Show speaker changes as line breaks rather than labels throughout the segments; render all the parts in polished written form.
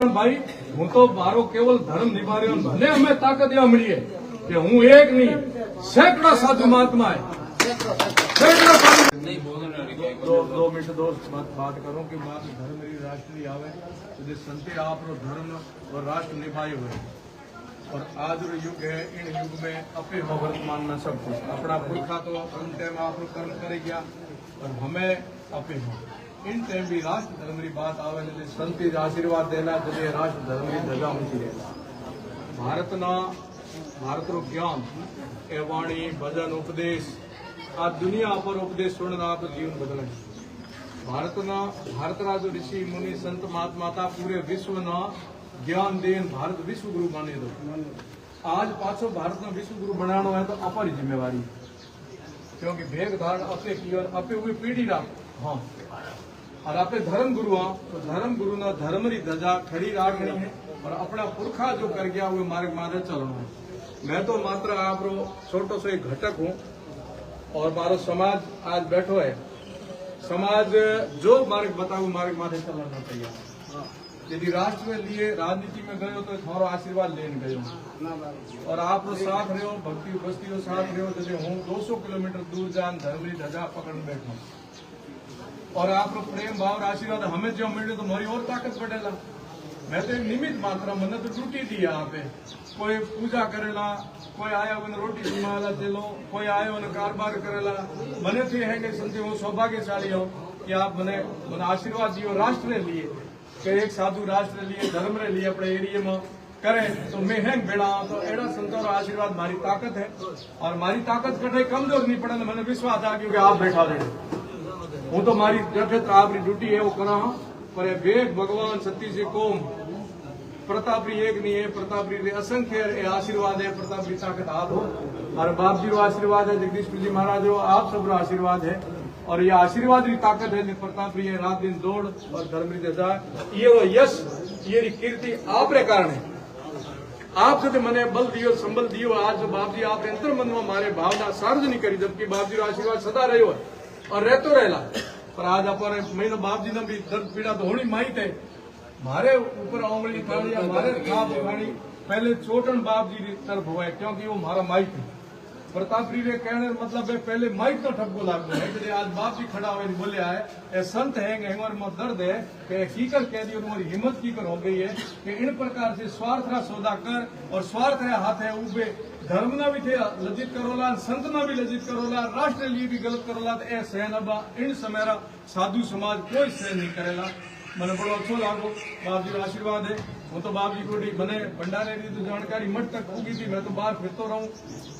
भाई हूँ तो मारो केवल धर्म निभार्यो भले हमें ताकत या मिली है कि हूँ एक नहीं सैकड़ा साधु महात्मा है। सैकड़ा साधु दो मिनट बात करो कि बात धर्म राष्ट्र आवे तो संते आप धर्म और राष्ट्र निभाए हुए और आज रो युग है। इन युग में अपे हो वर्तमान में सब कुछ अपना पुरखा तो टाइम आप कर्म करे गया और हमें अपे हो इन टाइम भी राष्ट्र धर्म की बात आवे ने संत आशीर्वाद देना जब राष्ट्र धर्म की ध्वजा ऊंची रहेगा। भारत रो ज्ञान ए वाणी भजन उपदेश आ दुनिया पर उपदेश सुनना तो जीवन बदले। भारत रा जो ऋषि मुनि संत महात्मा था पूरे विश्व ना ज्ञान देन भारत विश्व गुरु माने दो। आज पाछो भारत में विश्व गुरु बनाना है तो अपारी जिम्मेवारी क्योंकि भेद धारण अपने की और अपने हुई पीढ़ी रा हाँ और अपने धर्म गुरु हाँ तो धर्म गुरु ना धर्म री ध्वजा खड़ी राखनी है और अपना पुरखा जो कर गया वो मार्ग मारे चलना है। मैं तो मात्र आप छोटो सो एक घटक हूँ और मारो समाज आज बैठो है। समाज जो मार्ग बताओ मार्ग माथे चलना चाहिए। यदि राष्ट्र में लिए राजनीति में गयो तो थोड़ा आशीर्वाद लेने गयो और आप साथ रहो भक्ति उपस्थिति साथ रहो जैसे हूँ 200 किलोमीटर दूर जान धर्म की ध्वजा पकड़ बैठो और आप प्रेम भाव आशीर्वाद हमें जो मिले तो हमारी और ताकत बढ़ेला। मैं तो एक निमित्त मात्रा मैंने तो ड्यूटी दी यहाँ पे कोई पूजा करेला कोई आया उन्हें रोटी जमाला चलो कोई आया उन्हें कारोबार करेला मने थे है कि समझे वो सौभाग्यशाली हो कि आप मैंने आशीर्वाद दियो राष्ट्र लिए कि एक साधु राष्ट्र लिए धर्म रे लिए अपने एरिया में करे तो मैं हैंग बेड़ा तो एड़ा संतों का आशीर्वाद मारी ताकत है और मारी ताकत कटे कमजोर नहीं पड़े मैंने विश्वास आ क्योंकि आप बैठा रहे हूँ तो मारी जब आपकी ड्यूटी है वो करा पर वेद भगवान सती से कोम प्रतापरी एक नहीं है प्रतापरी असंख्य आशीर्वाद है प्रतापरी ताकत आप हो और बाप जी रो आशीर्वाद है जगदीश जी महाराज हो आप सब आशीर्वाद है और ये आशीर्वाद की ताकत है प्रतापरी है रात दिन दौड़ और धर्म की ध्वजा ये यश ये कीर्ति आप रे कारण है। आप जो मैंने बल दियो संबल दियो आज बाप जी आप अंतर मन में मारे भावना सार्वजनिक करी जबकि बाप जी रो आशीर्वाद सदा रहो है और रहतो रहेला पर आज अपन मैं बाप जी ने भी दर्द पीड़ा तो होनी माहित है मारे ऊपर आंगली थाली हमारे खाप खानी पहले चोटन बाप जी की तरफ हुआ है क्योंकि वो हमारा माइक है। प्रतापरी रे कहने मतलब है पहले माइक तो ठपको लागू है कि आज बाप जी खड़ा हुए बोलिया है ए संत है और में दर्द है कि कीकर कह दी और हिम्मत कीकर हो गई है कि इन प्रकार से स्वार्थ रा सौदा कर और स्वार्थ है हाथ है उबे धर्म ना भी थे लज्जित करोला संत ना भी लज्जित करोला राष्ट्र लिए भी गलत करोला तो ए सहन अबा इन समय साधु समाज कोई सहन नहीं करेला। मैंने बड़ो अच्छो लागो बाप जी आशीर्वाद है वो तो बाप जी को मैंने भंडारे की तो जानकारी मठ तक होगी थी मैं तो बाहर फिरतो रहूं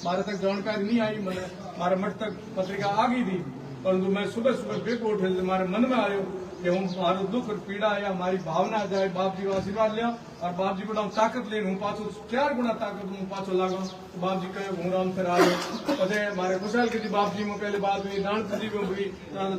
मारे तक जानकारी नहीं आई मैंने मारे मठ तक पत्रिका आ गई थी परंतु मैं सुबह सुबह बेको उठे हमारे मन में आयो कि हूँ मारो दुख और पीड़ा या हमारी भावना जाए बाप जी को आशीर्वाद लिया और बाप जी को ताकत ले हूँ पाछो 4 गुना ताकत हूँ पाछो लागो तो बाप जी कहो हूँ राम फिर आयो पछे मारे खुशहाल की बाप जी में पहले बात हुई नानक जी में हुई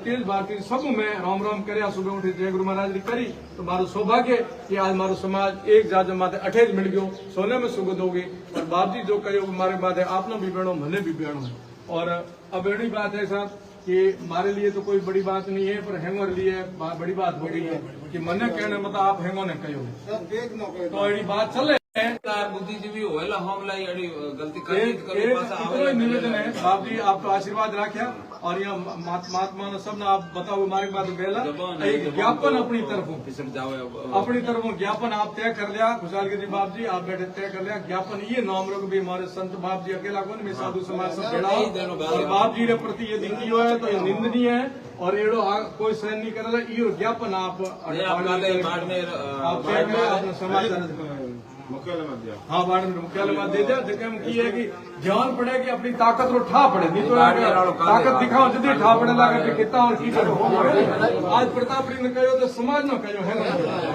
तेज भारती सब में राम राम कर सुबह उठी जय गुरु महाराज की करी तो मारो सौभाग्य कि आज मारो समाज एक जात माथे अठेज मिल गयो सोने में सुगंध होगी और बाप जी जो कहो मारे माथे आपने भी बेणो मने भी बेणो और अब बड़ी बात है साहब कि हमारे लिए तो कोई बड़ी बात नहीं है पर हेंगो लिए बड़ी बात हो गई है कि मने कहने मतलब आप हेंगो ने कहो तो बड़ी बात चले
बुद्धिजीवी होएला हमला यानी गलती कर
निवेदन है बाप जी आप तो आशीर्वाद रखा और यह महात्मा ने सब आप बताओ हमारे बात गैला एक ज्ञापन अपनी तरफ अपनी तरफ ज्ञापन आप तय कर लिया खुशहाल जी बाप जी आप बैठे तय कर लिया ज्ञापन ये नाम रोग भी हमारे संत बाप जी अकेला कौन में साधु समाज सब बेड़ा और बाप जी के प्रति यदि किया है तो ये निंदनीय है और एड़ो कोई सहन नहीं करेगा ये ज्ञापन आप तय करें अपने समाज हाँ मुख्यालय में दे दिया जगह की है कि जान पड़े कि अपनी ताकत रो ठा पड़े नहीं तो ताकत दिखाओ जल्दी ठा पड़े लगा कितना और की आज प्रतापरी ने कहो तो समाज ने कहो है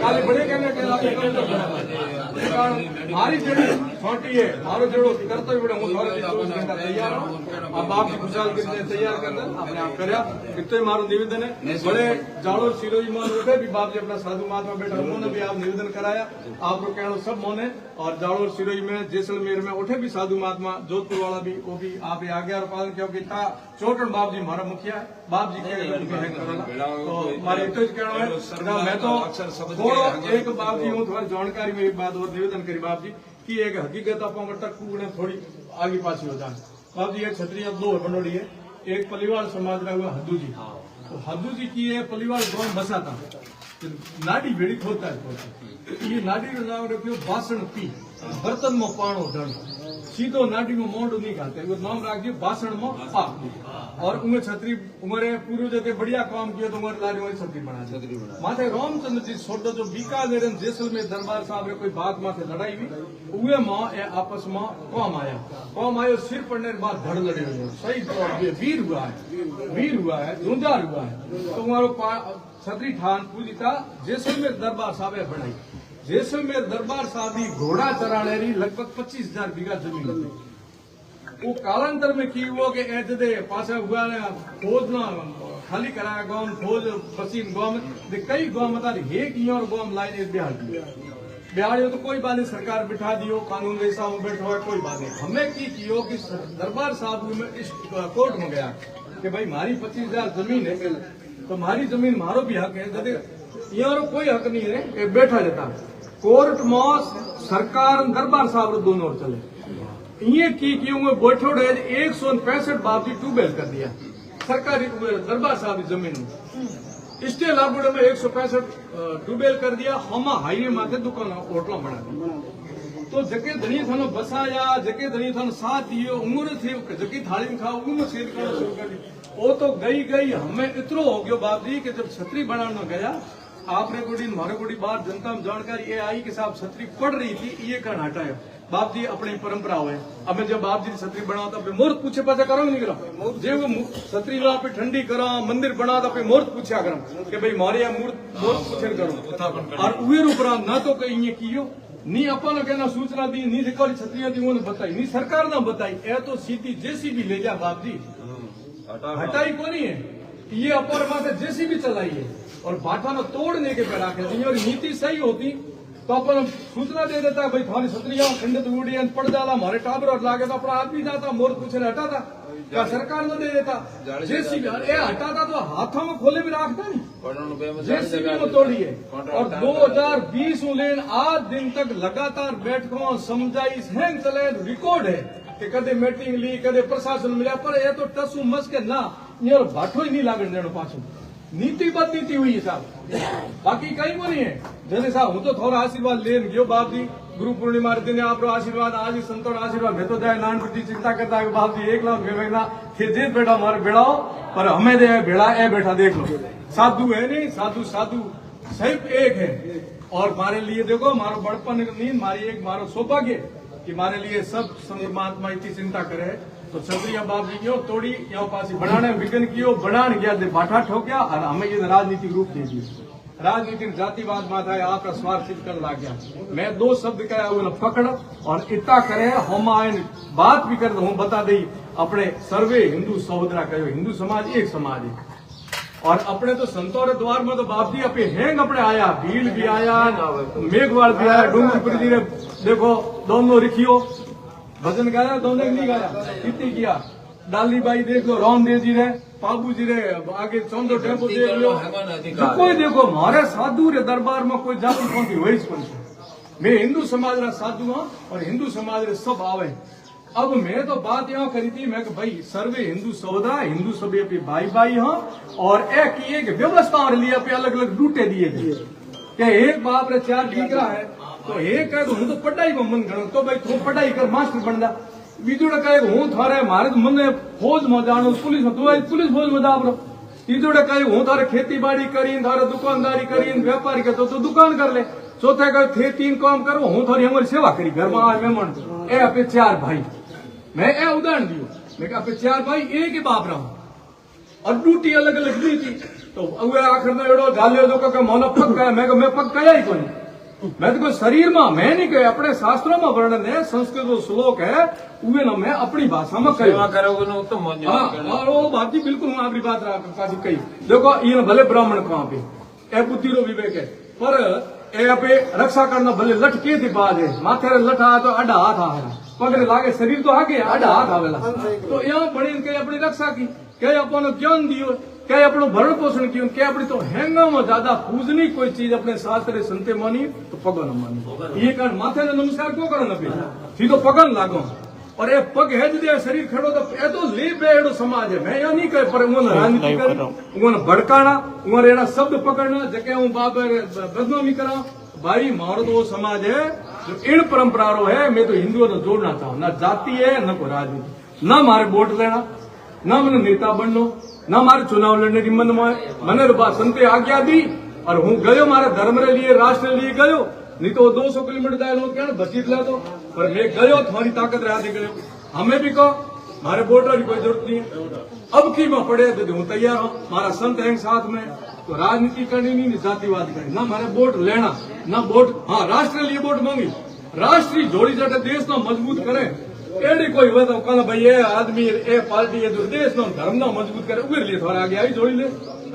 काली बड़े कहने के हमारी छोटी है मारो जोड़ो करते हुए हूँ थोड़े 24 घंटा तैयार हूँ अब बाप की खुशहाल कितने तैयार करना अपने आप करया इतने मारो निवेदन है बड़े जाड़ो सिरोजी मान उठे भी बाप जी अपना साधु महात्मा बैठा उन्होंने भी आप निवेदन कराया आप लोग कहना सब मोने और जाड़ो सिरोजी में जैसलमेर में उठे भी साधु महात्मा जोधपुर वाला भी वो भी आप आज्ञा और पालन क्योंकि चौटन बाप जी हमारा मुखिया है बाप जी तो हमारे इतना कहना है मैं तो थोड़ा एक बात ही हूँ थोड़ी जानकारी में एक बात और निवेदन करी बाप जी की एक हकीकत आप टक्कू थोड़ी आगे पास हो जाए बाप जी एक क्षत्रिय दो बनोड़ी है एक पलिवाल समाज का हुआ हद्दू जी तो हद्दू जी की है पलिवाल गांव बसा था नाडी भेड़ी खोता है ये नाडी का नाम रखियो बासण पी बर्तन में पाणो ढण सीधो नाडी में मोंड नहीं खाते वो नाम रख दियो बासण में पा और उन्हें छतरी उमरे पूर्व जते बढ़िया काम किया तो उमर लारी वाली छतरी बना माथे रामचंद्र जी छोड़ो जो बीकानेर जैसलमेर दरबार साहब रे कोई बात माथे लड़ाई हुई उहे मां ए आपस में कौम आयो सिर पड़ने के बाद धड़ लड़े हुए सही वीर हुआ है धुंधार हुआ है तो हमारो छतरी ठान पूजी था जैसलमेर दरबार साहब बनाई जैसलमेर दरबार साहब की घोड़ा चराने री लगभग 25,000 बीघा जमीन वो कालांतर में की हुआ कि ऐसे पासा हुआ ने फौज ना खाली कराया गांव फौज पसीन गांव में कई गांव में एक ही और गांव लाइन एक बिहार तो कोई बात नहीं सरकार बिठा दियो कानून वैसा में बैठा हुआ कोई बात नहीं हमें की कियो कि दरबार साहब में इस कोर्ट में गया कि भाई मारी 25,000 जमीन है तो मारी जमीन मारो भी हक है यहाँ कोई हक नहीं है बैठा जाता कोर्ट में सरकार दरबार साहब दोनों ओर चले ये की बैठो 165 बाप जी ट्यूबवेल कर दिया सरकारी दरबार साहब की जमीन में इसके लागू में 165 ट्यूबवेल कर दिया हम हाईवे माथे दुकान होटल बना दी तो जके धनी थानो बसाया जके धनी थानो साथ दियो उम्र थी जकी थाली में खाओ उम्र सेल करना शुरू कर दी वो तो गई हमें इतनो हो गयो बाप जी कि जब छतरी बनाने गया आपने गुड़ी मारे गुड़ी बात जनता में जानकारी ये आई कि साहब छतरी पड़ रही थी ये कारण हटाया बाप जी अपनी परंपरा हुए अब जब बाप जी छतरी बनाओ तो मुहूर्त पूछे पाछा करो नहीं करो जे वो छतरी ला पे ठंडी करा मंदिर बना तो मुहूर्त पूछा करो कि भाई मारे या मुहूर्त पूछे करो और उर उपरांत न तो कहीं ये कियो नी अपन कहना सूचना दी नी रिकॉर्ड छतरियां दी उन्होंने बताई नी सरकार ने बताई ए तो सीधी जेसीबी ले जा बाप जी हटाई को नहीं है ये अपर माथे जेसीबी चलाई है और भाटा में तोड़ने के पे रखे और नीति सही होती तो अपन सूचना दे देता भाई थारी छतरियां खंडित उड़ी पड़ जाला हमारे टाबर और लागे तो अपना आदमी जाता मोर पूछे हटाता क्या सरकार ने दे देता जेसीबी हटाता तो हाथों में खोले भी रखता नहीं जेसीबी में तोड़ी है और 2020 में लेन आज दिन तक लगातार बैठकों समझाई हैंग चले रिकॉर्ड है कि कदे मीटिंग ली कदे प्रशासन मिला पर ये तो टसू मस के ना ये भाठो ही नहीं लागण देनो पाछो नीतिबद्ध नीति हुई है साहब बाकी कहीं को नहीं है जैसे साहब हूं तो थोड़ा आशीर्वाद लेन गयो बाप जी गुरु पूर्णिमा दिन आप आशीर्वाद आज ही संतों आशीर्वाद मैं तो जाए नान प्रति चिंता करता है बाप जी 1 लाख भेजना फिर जेत बेटा हमारे बेड़ाओ पर हमें दे बेड़ा ए बेटा देख लो साधु है नहीं साधु सिर्फ एक है और हमारे लिए देखो हमारा बड़पन नहीं मारो सौभाग्य कि हमारे लिए सब संत महात्मा इतनी चिंता करे तो छतरिया बाप जी क्यों तोड़ी या पास बनाने विघन कियो बनान गया बाठा ठोकिया और हमें ये राजनीतिक रूप दे दिया राजनीतिक जातिवाद माथा है आपका स्वार्थ सिद्ध कर लग गया मैं 2 शब्द कहा वो पकड़ और इतना करे हम आयन बात भी कर हूँ बता दी अपने सर्वे हिंदू सहोदरा कहो हिंदू समाज एक समाज है और अपने तो संतों द्वार में तो बाप जी अपने हैंग अपने आया भील भी आया मेघवाल भी आया डूंगरपुर जी ने देखो दोनों रिखियो भजन गाया दोनों नहीं गाया कितनी किया डाली बाई देख लो रामदेव जी ने बाबू जी ने आगे चौंदो टेम्पो देख लो जो कोई देखो हमारे साधु रे दरबार में कोई जाति कौन थी वही मैं हिंदू समाज रा साधु हाँ और हिंदू समाज रे सब आवे अब मैं तो बात यहाँ करी थी मैं भाई सर्वे हिंदू सहोदरा हिंदू सभी पे भाई हाँ और एक ही एक व्यवस्था लिए पे अलग अलग डूटे दिए थे क्या एक बाप रे 4 दीकरा है तो एक कहे हूँ तो पढ़ाई में मन करूँ तो भाई तू पढ़ाई कर मास्टर बन जा बीजोड़े कहे हूँ थारे मारे तो मन फौज में जानो पुलिस में तो पुलिस फौज में जा तीजोड़े कहे हूँ थारे खेती बाड़ी करी थारे दुकानदारी करी व्यापारी कर तो दुकान कर ले चौथे कहे थे 3 काम करो हूँ थारी हमारी सेवा करी घर में आज मेहमान ए अपने 4 भाई मैं ए उदाहरण दियो मैं अपने 4 भाई एक ही बाप रहा और ड्यूटी अलग अलग दी थी तो आखिर में एड़ो झालियो जो मोनो पक गया मैं पक गया ही कोई मैं तो कोई शरीर में मैं नहीं कहे, अपने शास्त्रों में वर्णन है, संस्कृत जो श्लोक है उवे ना मैं अपनी भाषा में कही।
सेवा करोगे ना तो मौज
और वो बात जी बिल्कुल मैं आपकी बात काजी कही। देखो ये भले ब्राह्मण कहाँ पे ए बुद्धि रो विवेक है, पर ए पे रक्षा करना भले लठ के थी बाज है, माथे रे लठ आ तो आडा हाथ आ पगड़े लागे, शरीर तो आगे आडा हाथ आवेला, तो यहाँ बड़ी के अपनी रक्षा की, क्या अपन ज्ञान दियो, क्या अपनो भरण पोषण कियो, क्या अपनी तो हैंगा में ज्यादा पूजनी कोई चीज अपने शास्त्र संते मानी तो पगन मानी। ये कारण माथे ने नमस्कार क्यों करो न सीधो पगन लागो, और ये पग है जो शरीर खड़ो तो ए तो ले बेड़ो समाज है। मैं यहाँ नहीं कहे, पर उन्होंने राजनीति कर, उन्होंने भड़काना, उन्होंने एना शब्द पकड़ना जके हूँ बाबर बदनामी करा। भाई मारो तो वो समाज है जो इन परंपराओं है, मैं तो हिंदुओं को जोड़ना चाहूँ, ना जाति है न कोई राजनीति, ना मारे वोट लेना, ना मैंने नेता बनना, ना मारे चुनाव लड़ने की मन में मैंने संते आज्ञा दी और हूँ गयो मारे धर्म रे लिए राष्ट्र लिए गयो, नहीं तो 200 किलोमीटर दायल हो क्या बचीत ला दो, पर मैं गयो थोड़ी ताकत रहा दे गयो। हमें भी कहो मारे वोटर की कोई जरूरत नहीं है, अब की में पड़े तो हूँ तैयार हूँ, मारा संत है साथ में, तो राजनीति करनी नहीं, जातिवाद करनी, ना मारे वोट लेना ना वोट, हाँ राष्ट्र लिए वोट मांगी, राष्ट्रीय जोड़ी जटे देश ना मजबूत करे, एडी कोई हुआ तो कहना भाई ये आदमी ए पार्टी है जो देश ना धर्म ना मजबूत करे, उगे लिए थोड़ा आगे आई जोड़ी ले,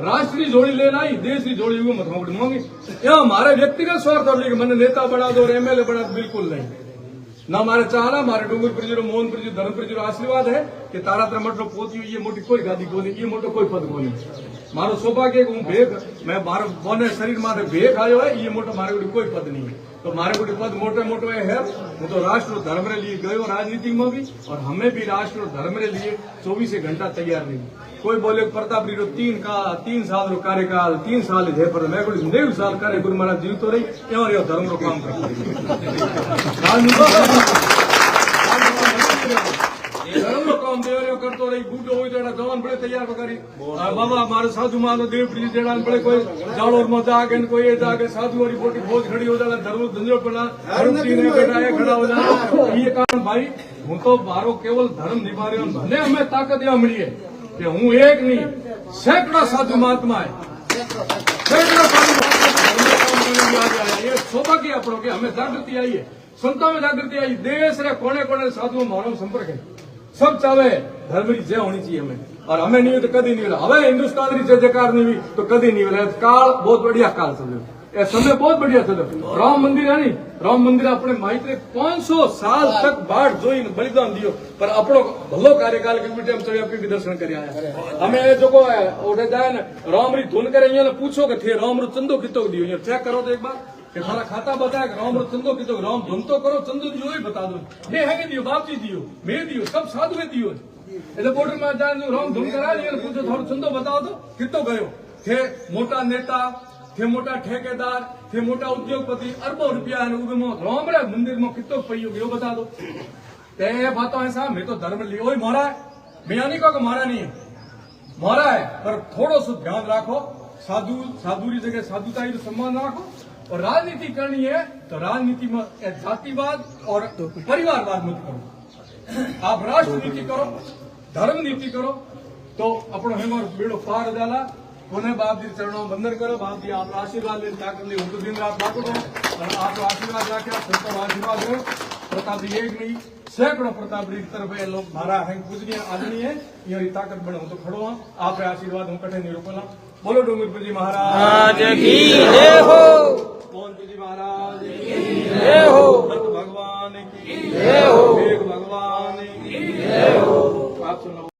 राष्ट्रीय जोड़ी लेना ही देश की जोड़ी हुई मत मांगी। यहाँ हमारे व्यक्तिगत स्वार्थ और लेकिन मैंने नेता बना दो और एमएलए बना दो, बिल्कुल नहीं, ना हमारे चाहना, हमारे डूंगरपुर जी मोहनपुर जी धर्मपुर जी आशीर्वाद है कि तारा तरमट पोती ये मोटी कोई गादी को नहीं, ये मोटो कोई पद को नहीं, मारो सौभाग्य हूँ भेग मैं मारो बोने शरीर मारे भेग आयो है, ये मोटो मारे कोई पद नहीं है, तो मारे को पद मोटे मोटे है। वो तो राष्ट्र और धर्म रे लिए गयो राजनीति में भी, और हमें भी राष्ट्र और धर्म रे लिए 24 घंटा तैयार नहीं। कोई बोले प्रताप री 3 साल रो कार्यकाल 3 साल है, पर मैं को 9 साल करे गुरु महाराज जीव तो रही और यो धर्म रो काम धर्म रो काम देवरियो करतो रही, बूढ़ो हो जेड़ा जवान बड़े तैयार करी, बाबा हमारे साधु मान देव प्रिय जेड़ा बड़े कोई जाड़ोर में जाके कोई ये जाके साधु वाली बोटी फौज खड़ी हो जाला, धर्म धंधो पड़ा बैठाए खड़ा हो जाना। ये कारण भाई हूँ तो मारो केवल धर्म निभा रहे हो, भले हमें ताकत यहाँ मिली है कि हूँ एक नहीं सैकड़ा साधु महात्मा है, सैकड़ा साधु महात्मा, ये सौभाग्य अपनों के हमें जागृति आई है, संतों में जागृति आई, देश रे कोने कोने साधुओं हमारा संपर्क है, सब चाहे धर्म की जय होनी चाहिए हमें, और हमें नहीं हुई तो कभी नहीं मिला, हमें हिंदुस्तान की जय जयकार नहीं हुई तो कभी नहीं मिला। काल बहुत बढ़िया काल समझो, ये समय बहुत बढ़िया चलो, राम मंदिर है नहीं, राम मंदिर अपने माइत्रे 500 साल तक बाट जो बलिदान दियो, पर अपनो भलो कार्यकाल के बेटे हम चढ़िया भी दर्शन कर आया। हमें जो को उठे जाए ना राम री धुन करे पूछो कि थे राम रो चंदो कितो दियो, चेक करो तो एक बार कि सारा खाता बताया कि राम रो चंदो कितो, राम धुन तो करो चंदो दियो ही बता दो, ये है दियो बाप जी दियो मैं दियो सब साधु में दियो, बॉर्डर में जाए राम धुन करा पूछो थोड़ा चंदो बताओ तो कितो गयो, थे मोटा नेता, थे मोटा ठेकेदार, थे मोटा उद्योगपति, अरबों रुपया राम रे मंदिर में कितो पई हो बता दो। ते बातों ऐसा मैं तो धर्म लियो ही मारा है, मैं नहीं कहो कि मारा नहीं है, मारा है, पर थोड़ो सो ध्यान रखो, साधु की जगह साधुता ही तो सम्मान रखो, और राजनीति करनी है तो राजनीति में जातिवाद और परिवारवाद मत करो, आप राष्ट्र नीति करो, धर्म नीति करो, तो अपनो हेमर बेड़ो पार जाला। उन्हें बाप जी चरणों बंदन करो, बाप जी आप आशीर्वाद ले ताकत ले उनको दिन रात बात करो, और आप आशीर्वाद रखे सबका आशीर्वाद हो। प्रताप जी एक नहीं सैकड़ों प्रताप जी की तरफ है लोग मारा है पूजनीय आदरणीय है, ये ताकत बनो तो खड़ो हाँ, आप आशीर्वाद हूँ कठे नहीं रोकना। बोलो डूंगरपुर जी महाराज की जय हो, मोहनपुर जी महाराज की जय हो, भगवान की जय हो, भगवान की जय हो। आप सुनो।